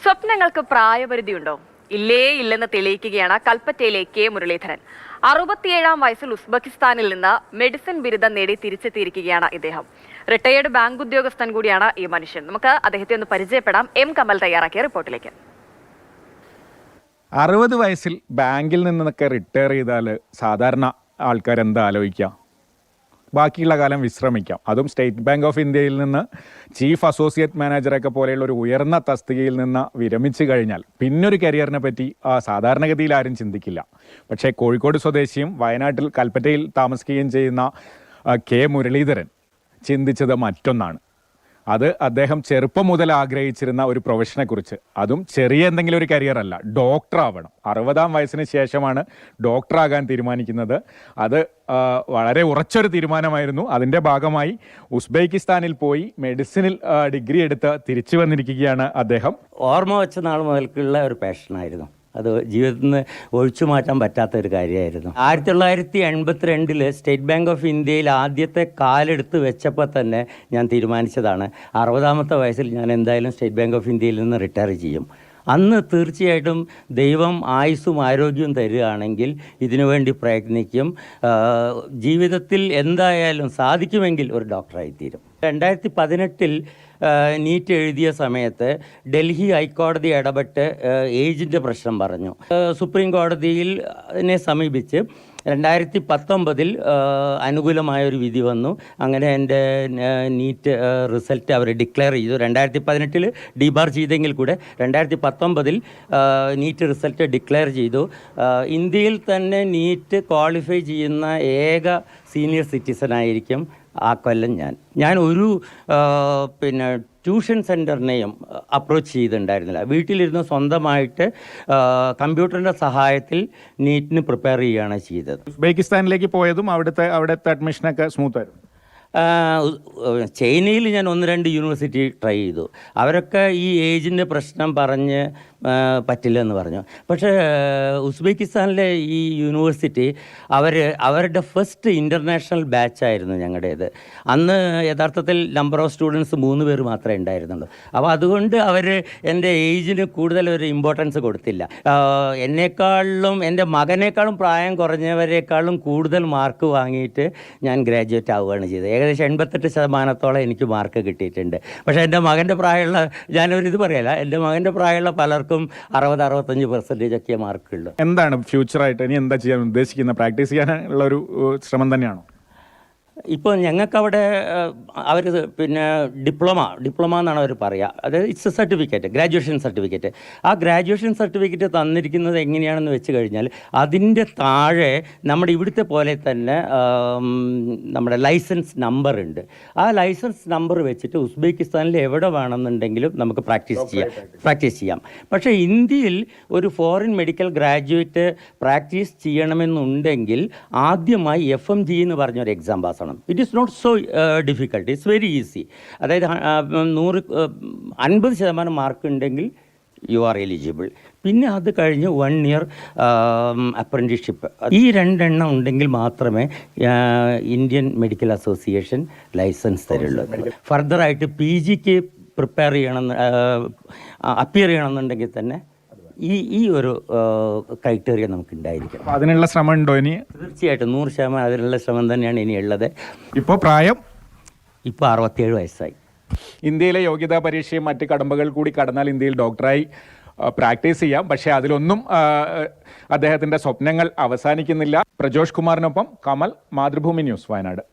സ്വപ്നങ്ങൾക്ക് പ്രായപരിധിയുണ്ടോ? ഇല്ലെന്ന് തെളിയിക്കുകയാണ് കൽപ്പറ്റയിലെ കെ മുരളീധരൻ. 67-ാം വയസ്സിൽ ഉസ്ബെക്കിസ്ഥാനിൽ നിന്ന് മെഡിസിൻ ബിരുദം നേടി തിരിച്ചെത്തിയിരിക്കുകയാണ് ഇദ്ദേഹം. റിട്ടയേർഡ് ബാങ്ക് ഉദ്യോഗസ്ഥൻ കൂടിയാണ് ഈ മനുഷ്യൻ. നമുക്ക് അദ്ദേഹത്തെ ഒന്ന് പരിചയപ്പെടാം. എം കമൽ തയ്യാറാക്കിയ റിപ്പോർട്ടിലേക്ക്. 60 വയസ്സിൽ ബാങ്കിൽ നിന്നൊക്കെ റിട്ടയർ ചെയ്താൽ സാധാരണ ആൾക്കാർ എന്താ ആലോചിക്കുക? ബാക്കിയുള്ള കാലം വിശ്രമിക്കാം. അതും സ്റ്റേറ്റ് ബാങ്ക് ഓഫ് ഇന്ത്യയിൽ നിന്ന് ചീഫ് അസോസിയേറ്റ് മാനേജറൊക്കെ പോലെയുള്ള ഒരു ഉയർന്ന തസ്തികയിൽ നിന്ന് വിരമിച്ചു കഴിഞ്ഞാൽ പിന്നൊരു കരിയറിനെ പറ്റി സാധാരണഗതിയിൽ ആരും ചിന്തിക്കില്ല. പക്ഷേ കോഴിക്കോട് സ്വദേശിയും വയനാട്ടിൽ കൽപ്പറ്റയിൽ താമസിക്കുകയും ചെയ്യുന്ന കെ മുരളീധരൻ ചിന്തിച്ചത് മറ്റൊന്നാണ്. അത് അദ്ദേഹം ചെറുപ്പം മുതൽ ആഗ്രഹിച്ചിരുന്ന ഒരു പ്രൊഫഷനെക്കുറിച്ച്. അതും ചെറിയ എന്തെങ്കിലും ഒരു കരിയർ അല്ല, ഡോക്ടർ ആവണം. 60-ാം വയസ്സിന് ശേഷമാണ് ഡോക്ടറാകാൻ തീരുമാനിക്കുന്നത്. അത് വളരെ ഉറച്ചൊരു തീരുമാനമായിരുന്നു. അതിൻ്റെ ഭാഗമായി ഉസ്ബെക്കിസ്ഥാനിൽ പോയി മെഡിസിനിൽ ഡിഗ്രി എടുത്ത് തിരിച്ചു വന്നിരിക്കുകയാണ് അദ്ദേഹം. ഓർമ്മ വെച്ച നാൾ മുതൽക്കുള്ള ഒരു പാഷനായിരുന്നു. അത് ജീവിതത്തിൽ നിന്ന് ഒഴിച്ചു മാറ്റാൻ പറ്റാത്ത ഒരു കാര്യമായിരുന്നു. 1982 സ്റ്റേറ്റ് ബാങ്ക് ഓഫ് ഇന്ത്യയിൽ ആദ്യത്തെ കാലെടുത്ത് വെച്ചപ്പോൾ തന്നെ ഞാൻ തീരുമാനിച്ചതാണ് 60-ാമത്തെ വയസ്സിൽ ഞാൻ എന്തായാലും സ്റ്റേറ്റ് ബാങ്ക് ഓഫ് ഇന്ത്യയിൽ നിന്ന് റിട്ടയർ ചെയ്യും. അന്ന് തീർച്ചയായിട്ടും ദൈവം ആയുസ്സും ആരോഗ്യവും തരികയാണെങ്കിൽ ഇതിനുവേണ്ടി പ്രയത്നിക്കും. ജീവിതത്തിൽ എന്തായാലും സാധിക്കുമെങ്കിൽ ഒരു ഡോക്ടറായിത്തീരും. 2018 നീറ്റ് എഴുതിയ സമയത്ത് ഡൽഹി ഹൈക്കോടതി ഇടപെട്ട് ഏജിൻ്റെ പ്രശ്നം പറഞ്ഞു. സുപ്രീം കോടതിയിൽ അതിനെ സമീപിച്ച് 2019 അനുകൂലമായൊരു വിധി വന്നു. അങ്ങനെ എൻ്റെ നീറ്റ് റിസൾട്ട് അവർ ഡിക്ലെയർ ചെയ്തു. 2018 ഡിബാർ ചെയ്തെങ്കിൽ കൂടെ 2019 നീറ്റ് റിസൾട്ട് ഡിക്ലെയർ ചെയ്തു. ഇന്ത്യയിൽ തന്നെ നീറ്റ് ക്വാളിഫൈ ചെയ്യുന്ന ഏക സീനിയർ സിറ്റിസൺ ആയിരിക്കും ആ കൊല്ലം ഞാൻ ഒരു ട്യൂഷൻ സെൻറ്ററിനെയും അപ്രോച്ച് ചെയ്തിട്ടുണ്ടായിരുന്നില്ല. വീട്ടിലിരുന്ന് സ്വന്തമായിട്ട് കമ്പ്യൂട്ടറിൻ്റെ സഹായത്തിൽ നീറ്റിന് പ്രിപ്പയർ ചെയ്യുകയാണ് ചെയ്തത്. ഉസ്ബെക്കിസ്ഥാനിലേക്ക് പോയതും അവിടുത്തെ അഡ്മിഷനൊക്കെ സ്മൂത്തായിരുന്നു. ചൈനയിൽ ഞാൻ 1-2 യൂണിവേഴ്സിറ്റി ട്രൈ ചെയ്തു. അവരൊക്കെ ഈ ഏജിൻ്റെ പ്രശ്നം പറഞ്ഞ് പറ്റില്ലെന്ന് പറഞ്ഞു. പക്ഷേ ഉസ്ബെക്കിസ്ഥാനിലെ ഈ യൂണിവേഴ്സിറ്റി അവരുടെ ഫസ്റ്റ് ഇൻ്റർനാഷണൽ ബാച്ചായിരുന്നു ഞങ്ങളുടേത്. അന്ന് യഥാർത്ഥത്തിൽ നമ്പർ ഓഫ് സ്റ്റുഡൻസ് 3 പേര് മാത്രമേ ഉണ്ടായിരുന്നുള്ളൂ. അപ്പോൾ അതുകൊണ്ട് അവർ എൻ്റെ ഏജിന് കൂടുതൽ ഒരു ഇമ്പോർട്ടൻസ് കൊടുത്തില്ല. എന്നെക്കാളും എൻ്റെ മകനേക്കാളും പ്രായം കുറഞ്ഞവരെക്കാളും കൂടുതൽ മാർക്ക് വാങ്ങിയിട്ട് ഞാൻ ഗ്രാജുവേറ്റ് ആവുകയാണ് ചെയ്തത്. ഏകദേശം 88% എനിക്ക് മാർക്ക് കിട്ടിയിട്ടുണ്ട്. പക്ഷേ എൻ്റെ മകൻ്റെ പ്രായമുള്ള, ഞാനൊരിത് പറയല്ല, എൻ്റെ മകൻ്റെ പ്രായമുള്ള പലർക്കും 60-65% ഒക്കെ മാർക്കുള്ളൂ. എന്താണ് ഫ്യൂച്ചറായിട്ട് ഇനി എന്താ ചെയ്യാൻ ഉദ്ദേശിക്കുന്നത്? പ്രാക്ടീസ് ചെയ്യാനുള്ള ഒരു ശ്രമം തന്നെയാണോ? ഇപ്പോൾ ഞങ്ങൾക്കവിടെ അവർ ഡിപ്ലോമ എന്നാണ് അവർ പറയുക. അതായത് it's A certificate, graduation certificate. ആ ഗ്രാജുവേഷൻ സർട്ടിഫിക്കറ്റ് തന്നിരിക്കുന്നത് എങ്ങനെയാണെന്ന് വെച്ച് കഴിഞ്ഞാൽ അതിൻ്റെ താഴെ നമ്മുടെ ഇവിടുത്തെ പോലെ തന്നെ നമ്മുടെ ലൈസൻസ് നമ്പർ ഉണ്ട്. ആ ലൈസൻസ് നമ്പർ വെച്ചിട്ട് ഉസ്ബെക്കിസ്ഥാനിൽ എവിടെ വേണമെന്നുണ്ടെങ്കിലും നമുക്ക് പ്രാക്ടീസ് ചെയ്യാം. പക്ഷേ ഇന്ത്യയിൽ ഒരു ഫോറിൻ മെഡിക്കൽ ഗ്രാജുവേറ്റ് പ്രാക്ടീസ് ചെയ്യണമെന്നുണ്ടെങ്കിൽ ആദ്യമായി FMG എന്ന് പറഞ്ഞൊരു എക്സാം പാസ്സാണ്. It is not so difficult, it's very easy. അതായത് 50% മാർക്ക് ഉണ്ടെങ്കിൽ യു ആർ എലിജിബിൾ. പിന്നെ അത് കഴിഞ്ഞ് 1 ഇയർ അപ്രൻറ്റീസ്ഷിപ്പ്. ഈ 2 എണ്ണം ഉണ്ടെങ്കിൽ മാത്രമേ ഇന്ത്യൻ മെഡിക്കൽ അസോസിയേഷൻ ലൈസൻസ് തരുള്ളൂ. ഫർദറായിട്ട് PGക്ക് പ്രിപ്പയർ അപ്പിയർ ചെയ്യണമെന്നുണ്ടെങ്കിൽ തന്നെ ഈ ഒരു ക്രൈറ്റീരിയ നമുക്ക് ഉണ്ടായിരിക്കും. അതിനുള്ള ശ്രമം ഉണ്ടോ ഇനി? തീർച്ചയായിട്ടും 100% അതിനുള്ള ശ്രമം തന്നെയാണ് ഇനി ഉള്ളത്. ഇപ്പോൾ പ്രായം 67 വയസ്സായി. ഇന്ത്യയിലെ യോഗ്യതാ പരീക്ഷയും മറ്റ് കടമ്പകൾ കൂടി കടന്നാൽ ഇന്ത്യയിൽ ഡോക്ടറായി പ്രാക്ടീസ് ചെയ്യാം. പക്ഷേ അതിലൊന്നും അദ്ദേഹത്തിൻ്റെ സ്വപ്നങ്ങൾ അവസാനിക്കുന്നില്ല. പ്രജോഷ് കുമാറിനൊപ്പം കമൽ, മാതൃഭൂമി ന്യൂസ്, വയനാട്.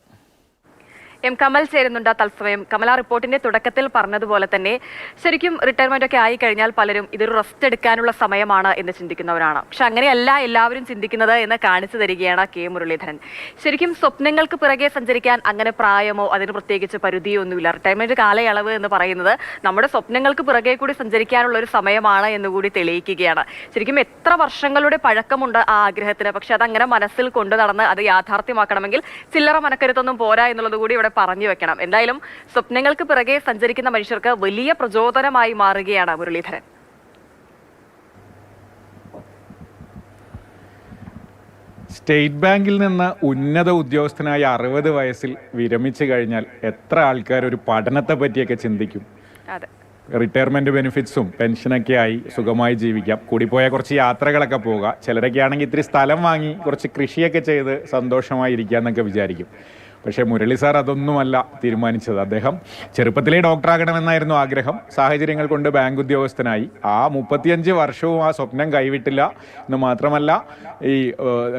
എം കമൽ ചേരുന്നുണ്ട് തത്സമയം. കമല, റിപ്പോർട്ടിന്റെ തുടക്കത്തിൽ പറഞ്ഞതുപോലെ തന്നെ ശരിക്കും റിട്ടയർമെന്റ് ഒക്കെ ആയി കഴിഞ്ഞാൽ പലരും ഇതൊരു റെസ്റ്റ് എടുക്കാനുള്ള സമയമാണ് എന്ന് ചിന്തിക്കുന്നവരാണ്. പക്ഷെ അങ്ങനെയല്ല എല്ലാവരും ചിന്തിക്കുന്നത് എന്ന് കാണിച്ചു തരികയാണ് കെ മുരളീധരൻ. ശരിക്കും സ്വപ്നങ്ങൾക്ക് പിറകെ സഞ്ചരിക്കാൻ അങ്ങനെ പ്രായമോ അതിന് പ്രത്യേകിച്ച് പരിധിയോ ഒന്നുമില്ല. റിട്ടയർമെന്റ് കാലയളവ് എന്ന് പറയുന്നത് നമ്മുടെ സ്വപ്നങ്ങൾക്ക് പിറകെ കൂടി സഞ്ചരിക്കാനുള്ള ഒരു സമയമാണ് എന്നുകൂടി തെളിയിക്കുകയാണ്. ശരിക്കും എത്ര വർഷങ്ങളുടെ പഴക്കമുണ്ട് ആ ആഗ്രഹത്തിന്. പക്ഷെ അതങ്ങനെ മനസ്സിൽ കൊണ്ടു നടന്ന് അത് യാഥാർത്ഥ്യമാക്കണമെങ്കിൽ ചില്ലറ മനക്കരുത്തൊന്നും പോരാ എന്നുള്ളത് കൂടി ഇവിടെ പറഞ്ഞു വെക്കണം. എന്തായാലും സ്വപ്നങ്ങൾക്ക് പിറകെ സഞ്ചരിക്കുന്ന മനുഷ്യർക്ക് വലിയ പ്രചോദനമായി മാറുകയാണ് മുരളീധരൻ. സ്റ്റേറ്റ് ബാങ്കിൽ നിന്ന് ഉന്നത ഉദ്യോഗസ്ഥനായ 60 വയസ്സിൽ വിരമിച്ചു കഴിഞ്ഞാൽ എത്ര ആൾക്കാർ ഒരു പഠനത്തെ പറ്റിയൊക്കെ ചിന്തിക്കും? അതെ. റിട്ടയർമെൻറ്റ് ബെനിഫിറ്റ്സും പെൻഷനൊക്കെ ആയി സുഖമായി ജീവിക്കാം. കൂടിപ്പോയാൽ കുറച്ച് യാത്രകളൊക്കെ പോവുക. ചിലരൊക്കെ ആണെങ്കിൽ ഇത്തിരി സ്ഥലം വാങ്ങി കുറച്ച് കൃഷിയൊക്കെ ചെയ്ത് സന്തോഷമായിരിക്കുക എന്നൊക്കെ വിചാരിക്കും. പക്ഷേ മുരളി സാർ അതൊന്നുമല്ല തീരുമാനിച്ചത്. അദ്ദേഹം ചെറുപ്പത്തിലേ ഡോക്ടറാകണമെന്നായിരുന്നു ആഗ്രഹം. സാഹചര്യങ്ങൾ കൊണ്ട് ബാങ്ക് ഉദ്യോഗസ്ഥനായി. ആ 35 വർഷവും ആ സ്വപ്നം കൈവിട്ടില്ല എന്ന് മാത്രമല്ല, ഈ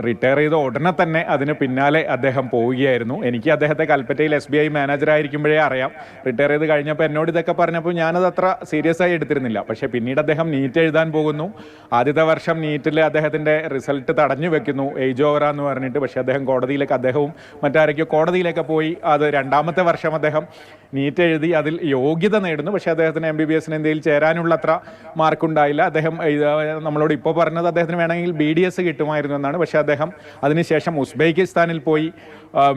റിട്ടയർ ചെയ്ത ഉടനെ തന്നെ അതിന് പിന്നാലെ അദ്ദേഹം പോവുകയായിരുന്നു. എനിക്ക് അദ്ദേഹത്തെ കൽപ്പറ്റയിൽ SBI മാനേജറായിരിക്കുമ്പോഴേ അറിയാം. റിട്ടയർ ചെയ്ത് കഴിഞ്ഞപ്പോൾ എന്നോട് ഇതൊക്കെ പറഞ്ഞപ്പോൾ ഞാനത് അത്ര സീരിയസ് ആയി എടുത്തിരുന്നില്ല. പക്ഷേ പിന്നീട് അദ്ദേഹം നീറ്റ് എഴുതാൻ പോകുന്നു. ആദ്യത്തെ വർഷം നീറ്റിൽ അദ്ദേഹത്തിൻ്റെ റിസൾട്ട് തടഞ്ഞു വെക്കുന്നു, ഏജ് ഓവറാന്ന് പറഞ്ഞിട്ട്. പക്ഷേ അദ്ദേഹവും മറ്റാരൊക്കെയോ കോടതിയിലൊക്കെ പോയി. അത് രണ്ടാമത്തെ വർഷം അദ്ദേഹം നീറ്റ് എഴുതി അതിൽ യോഗ്യത നേടുന്നു. പക്ഷേ അദ്ദേഹത്തിന് MBBS ഇന്ത്യയിൽ ചേരാനുള്ള അത്ര മാർക്കുണ്ടായില്ല. അദ്ദേഹം നമ്മളോട് ഇപ്പോൾ പറഞ്ഞത് അദ്ദേഹത്തിന് വേണമെങ്കിൽ BDS കിട്ടുമായിരുന്നു എന്നാണ്. പക്ഷേ അദ്ദേഹം അതിനുശേഷം ഉസ്ബെക്കിസ്ഥാനിൽ പോയി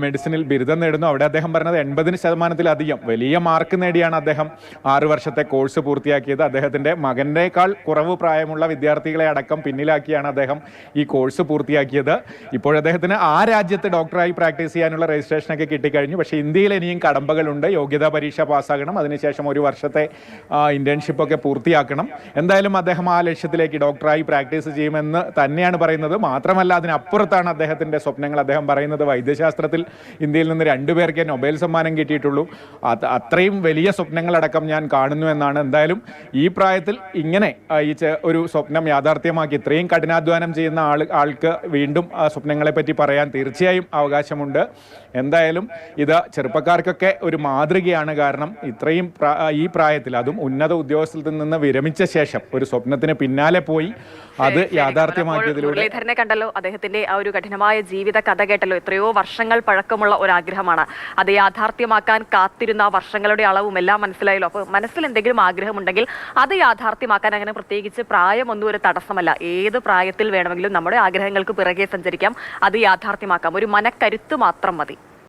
മെഡിസിനിൽ ബിരുദം നേടുന്നു. അവിടെ അദ്ദേഹം പറഞ്ഞത് 80%-ലധികം വലിയ മാർക്ക് നേടിയാണ് അദ്ദേഹം 6 വർഷത്തെ കോഴ്സ് പൂർത്തിയാക്കിയത്. അദ്ദേഹത്തിൻ്റെ മകൻ്റെക്കാൾ കുറവ് പ്രായമുള്ള വിദ്യാർത്ഥികളെ അടക്കം പിന്നിലാക്കിയാണ് അദ്ദേഹം ഈ കോഴ്സ് പൂർത്തിയാക്കിയത്. ഇപ്പോഴദ്ദേഹത്തിന് ആ രാജ്യത്ത് ഡോക്ടറായി പ്രാക്ടീസ് ചെയ്യാനുള്ള രജിസ്ട്രേഷനൊക്കെ കിട്ടിക്കഴിഞ്ഞു. പക്ഷേ ഇന്ത്യയിൽ ഇനിയും കടമ്പകളുണ്ട്. യോഗ്യതാ പരീക്ഷ പാസ്സാകണം. അതിനുശേഷം 1 വർഷത്തെ ഇന്റേൺഷിപ്പൊക്കെ പൂർത്തിയാക്കണം. എന്തായാലും അദ്ദേഹം ആ ലക്ഷ്യത്തിലേക്ക് ഡോക്ടറായി പ്രാക്ടീസ് ചെയ്യുമെന്ന് തന്നെയാണ് പറയുന്നത്. മാത്രമല്ല അതിനപ്പുറത്താണ് അദ്ദേഹത്തിൻ്റെ സ്വപ്നങ്ങൾ. അദ്ദേഹം പറയുന്നത് വൈദ്യശാസ്ത്രത്തിൽ ഇന്ത്യയിൽ നിന്ന് 2 പേർക്ക് നൊബേൽ സമ്മാനം കിട്ടിയിട്ടുള്ളൂ. അത്രയും വലിയ സ്വപ്നങ്ങളടക്കം ഞാൻ കാണുന്നു എന്നാണ്. എന്തായാലും ഈ പ്രായത്തിൽ ഇങ്ങനെ ഒരു സ്വപ്നം യാഥാർത്ഥ്യമാക്കി ഇത്രയും കഠിനാധ്വാനം ചെയ്യുന്ന ആൾക്ക് വീണ്ടും ആ സ്വപ്നങ്ങളെ പറ്റി പറയാൻ തീർച്ചയായും അവകാശമുണ്ട്. എന്തായാലും ഇത് ചെറുപ്പക്കാർക്കൊക്കെ ഒരു മാതൃകയാണ്. കാരണം ഇത്രയും ഈ പ്രായത്തിൽ, അതും ഉന്നത ഉദ്യോഗസ്ഥത്തിൽ നിന്ന് വിരമിച്ച ശേഷം ഒരു സ്വപ്നത്തിന് പിന്നാലെ പോയി അത് യാഥാർത്ഥ്യമാക്കിയതിലൂടെ. മുരളീധരനെ കണ്ടല്ലോ, അദ്ദേഹത്തിന്റെ ആ ഒരു കഠിനമായ ജീവിത കഥ കേട്ടല്ലോ. എത്രയോ വർഷങ്ങൾ പഴക്കമുള്ള ഒരു ആഗ്രഹമാണ്. അത് യാഥാർത്ഥ്യമാക്കാൻ കാത്തിരുന്ന വർഷങ്ങളുടെ അളവും എല്ലാം മനസ്സിലായല്ലോ. അപ്പോൾ മനസ്സിൽ എന്തെങ്കിലും ആഗ്രഹമുണ്ടെങ്കിൽ അത് യാഥാർത്ഥ്യമാക്കാൻ അങ്ങനെ പ്രത്യേകിച്ച് പ്രായമൊന്നും ഒരു തടസ്സമല്ല. ഏത് പ്രായത്തിൽ വേണമെങ്കിലും നമ്മുടെ ആഗ്രഹങ്ങൾക്ക് പിറകെ സഞ്ചരിക്കാം, അത് യാഥാർത്ഥ്യമാക്കാം. ഒരു മനക്കരുത്ത് മാത്രം മതി.